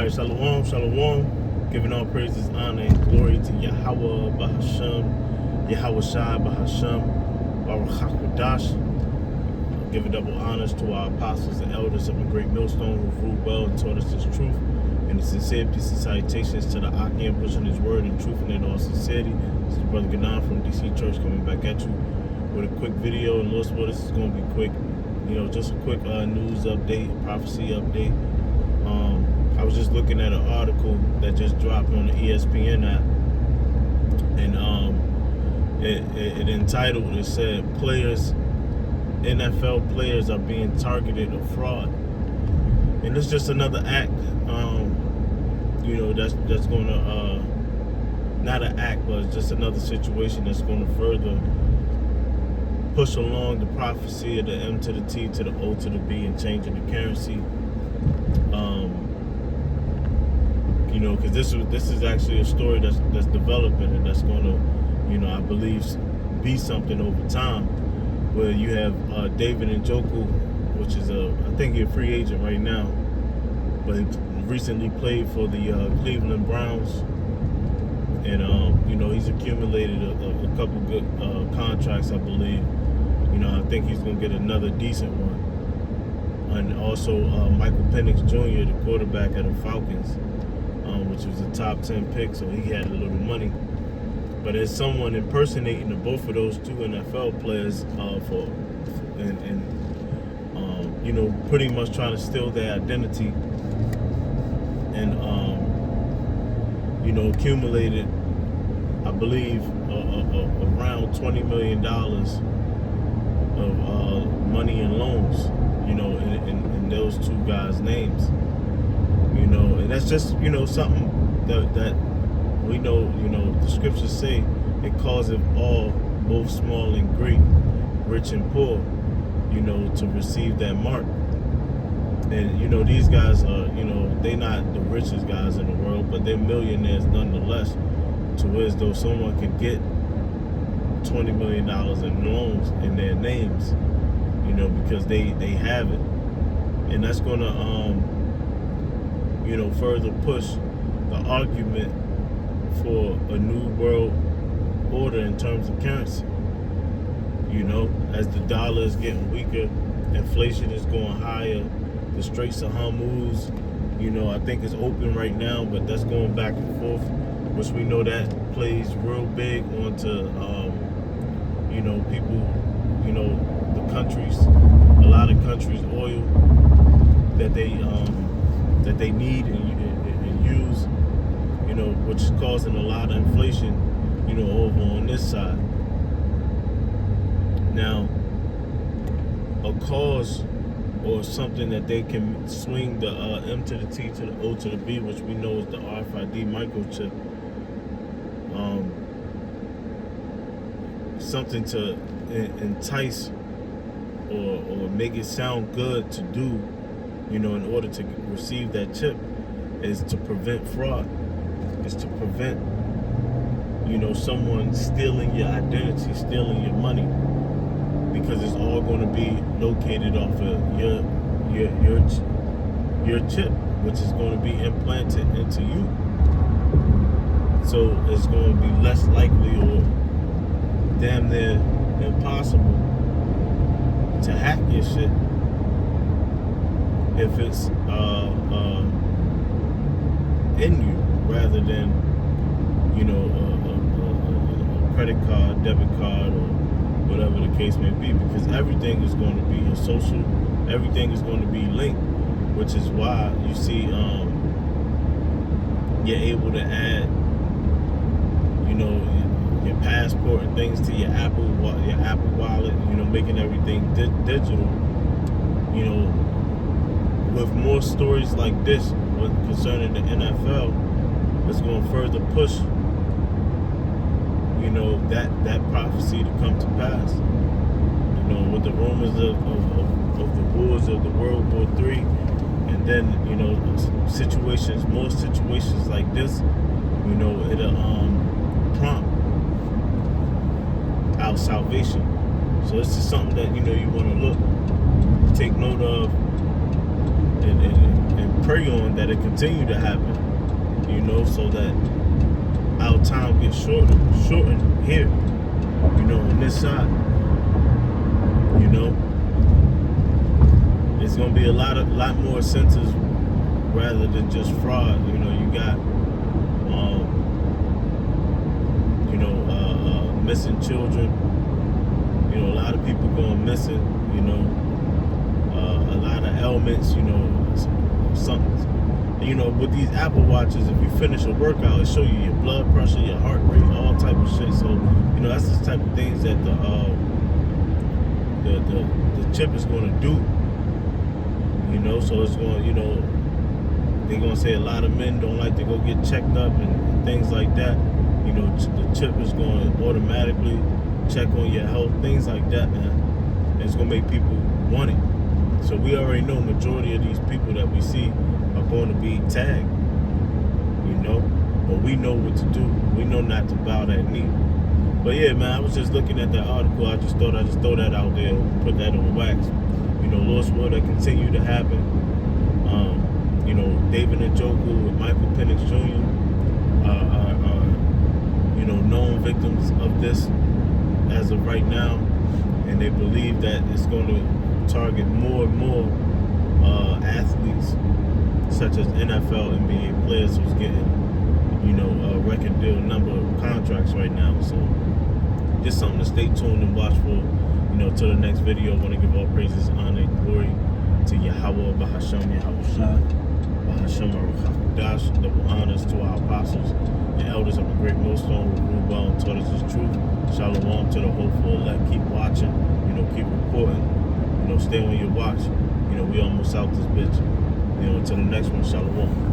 All right, shalom, shalom. Giving all praises, honor, and glory to Yahweh, Bahasham, Yahweh Shai, Bahasham, Baruch HaKodash. Giving double honors to our apostles and elders of a great millstone who ruled well and taught us His truth. And the sincere peace and salutations to the Akim pushing His word and truth and in all sincerity. This is Brother Ganan from DC Church coming back at you with a quick video. And Lord, this is going to be quick. You know, just a quick news update, prophecy update. I was just looking at an article that just dropped on the ESPN app, and it entitled, it said, NFL players are being targeted of fraud. And it's just another act, you know, that's going to, not an act, but it's just another situation that's going to further push along the prophecy of the M to the T to the O to the B and changing the currency. You know, because this is actually a story that's developing, and that's going to, you know, I believe be something over time. Where you have David Njoku, which is I think he's a free agent right now, but he recently played for the Cleveland Browns, and you know, he's accumulated a couple good contracts, I believe. You know, I think he's going to get another decent one. And also Michael Penix Jr., the quarterback of the Falcons, which was a top 10 pick, so he had a little money. But as someone impersonating the both of those two NFL players you know, pretty much trying to steal their identity, and you know, accumulated, I believe, around $20 million of money in loans, you know, in those two guys' names. You know, and that's just, you know, something that we know, you know, the scriptures say it causeth all, both small and great, rich and poor, you know, to receive that mark. And, you know, these guys are, you know, they're not the richest guys in the world, but they're millionaires nonetheless, to where as though someone could get $20 million in loans in their names, you know, because they have it. And that's going to, you know, further push the argument for a new world order in terms of currency. You know, as the dollar is getting weaker, inflation is going higher, the Straits of Hormuz, you know, I think it's open right now, but that's going back and forth, which we know that plays real big onto, you know, people, you know, the countries, a lot of countries' oil that they need and use, you know, which is causing a lot of inflation, you know, over on this side. Now, a cause or something that they can swing the M to the T to the O to the B, which we know is the RFID microchip, something to entice or make it sound good to do, you know, in order to receive that chip, is to prevent fraud, is to prevent, you know, someone stealing your identity, stealing your money, because it's all going to be located off of your chip, which is going to be implanted into you. So it's going to be less likely or damn near impossible to hack your shit if it's in you, rather than, you know, a credit card, debit card, or whatever the case may be, because everything is going to be a social, everything is going to be linked, which is why you see you're able to add, you know, your passport and things to your Apple Wallet, you know, making everything digital. You know, with more stories like this concerning the NFL, it's going to further push, you know, that prophecy to come to pass. You know, with the rumors of the wars of the World War III, and then, you know, more situations like this, you know, it'll prompt our salvation. So this is something that, you know, you want to take note of and pray on that it continue to happen, you know, so that our time gets shortened here, you know, on this side. You know, it's gonna be a lot more centers rather than just fraud. You know, you got missing children. You know, a lot of people going missing. You know, a lot of ailments. You know, something. You know, with these Apple Watches, if you finish a workout, it show you your blood pressure, your heart rate, all type of shit. So, you know, that's the type of things that the chip is going to do. You know, so it's going, you know, they're going to say a lot of men don't like to go get checked up and things like that. You know, the chip is going to automatically check on your health, things like that, man. And it's going to make people want it. So we already know majority of these people that we see are going to be tagged, you know, but we know what to do. We know not to bow that knee. But yeah, man, I was just looking at that article. I just thought I'd just throw that out there and put that on wax. You know, lost will that continue to happen. You know, David Njoku and Michael Penix Jr. are you know, known victims of this as of right now, and they believe that it's going to target more and more athletes, such as NFL, NBA players who's getting, you know, a record deal number of contracts right now. So just something to stay tuned and watch for. You know, till the next video. I want to give all praises, honor, and glory to Yahweh, Bahasham, Yahushua, Bahasham, Aruch, double honors to our apostles and elders of the great millstone who ruled well and taught us his truth. Shalom to the hopeful elect. Keep watching, you know, keep reporting, you know, stay on your watch. You know, we almost out this bitch. You know, until the next one, shalom.